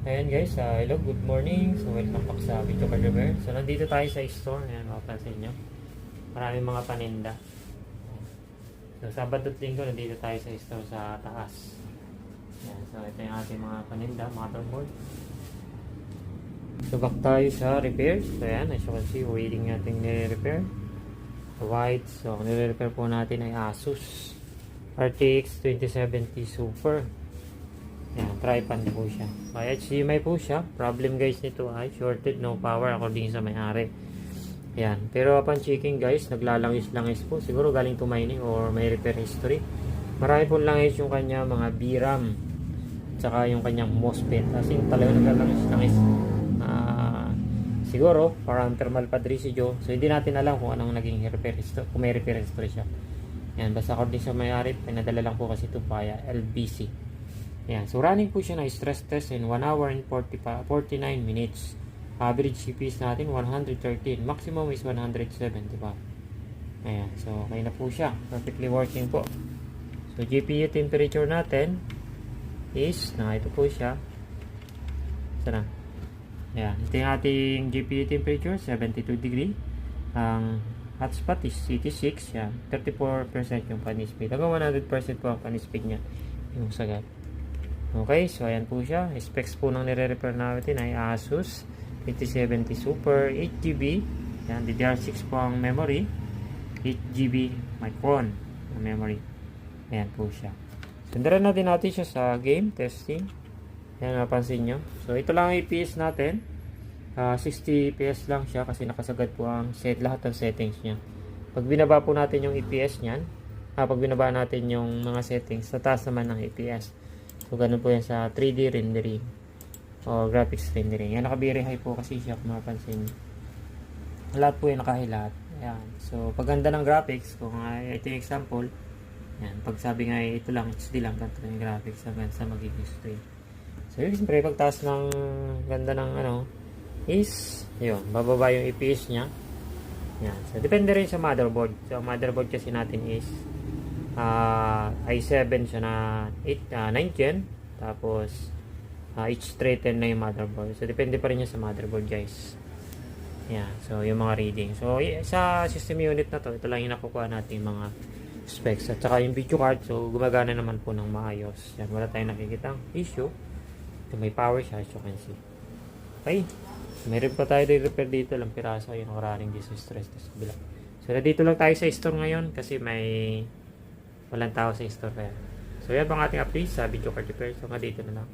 Ayan guys, hello, good morning. So welcome back sa Video Card Repair. So nandito tayo sa store. Ayan, mapapansin nyo. Maraming mga paninda. So Sabado at Linggo, nandito tayo sa store sa taas. Ayan, so ito yung ating mga paninda, motherboard. So back tayo sa repair. So ayan, as you can see, waiting natin nire-repair. White, so nire-repair po natin ay Asus RTX 2070 Super. Yan, tripan po siya. May HDMI po siya. Problem guys nito ay shorted, no power according sa may-ari. Yan. Pero upon checking guys, naglalangis-langis po. Siguro galing to mining or may repair history. Marami pong langis yung kanya mga VRAM. Tsaka yung kanyang MOSFET. As in talaga naglalangis-langis. Siguro parang thermal pad residue. So hindi natin alam kung anong naging repair history. Kung may repair history siya. Yan. Basta according sa may-ari, pinadala lang po kasi ito via LBC. Ayan, so running po siya na stress test in 1 hour and 49 minutes. Average CPS natin 113, maximum is 107, diba? Ayan, so okay na po siya. Perfectly working po. So GPU temperature natin is, ito po siya. Sana. Ayan, ito yung ating GPU temperature, 72 degree. Ang hotspot is CT6, yan. 34% yung fan speed. Hanggang 100% po ang fan speed niya. Yung sagad. Okay, so ayan po siya. Specs po ng nire-repair natin ay Asus 2070 Super 8GB. Yan, DDR6 po ang memory. 8GB micron ang memory. Ayan po siya. Sundaran natin siya sa game testing. Ayan, napansin nyo. So ito lang ang FPS natin. 60 FPS lang siya kasi nakasagad po ang lahat ng settings niya. Pag binaba po natin yung FPS niyan, pag binaba natin yung mga settings, tataas naman ng FPS. So, ganun po yan sa 3D rendering o graphics rendering. Yan, naka-very high po kasi siya kung mapapansin. Lahat po yan nakahilat. Ayan. So, paganda ng graphics, kung ito yung example, yan, pag sabi nga ito lang, HD lang, ganito yung graphics hanggang sa magiging stream. So, yun, siyempre, pagtaas ng ganda ng is, yun, bababa yung FPS niya. Yan. So, depende rin sa motherboard. So, motherboard kasi natin is i7 siya na 9 gen, tapos H310 na yung motherboard. So depende pa rin yan sa motherboard guys. Yeah, so yung mga reading. So sa system unit na to, ito lang yung nakukuha natin mga specs at saka yung video card. So gumagana naman po ng maayos. Yan, wala tayong nakikitang issue. Ito may power siya, as you can see. Okay, meron pa tayo repair dito lang piraso yung running this stress test bila. So dito lang tayo sa store ngayon kasi walang tao sa store kaya. So yan ang ating update sa Video Card Repair. So nga dito na lang.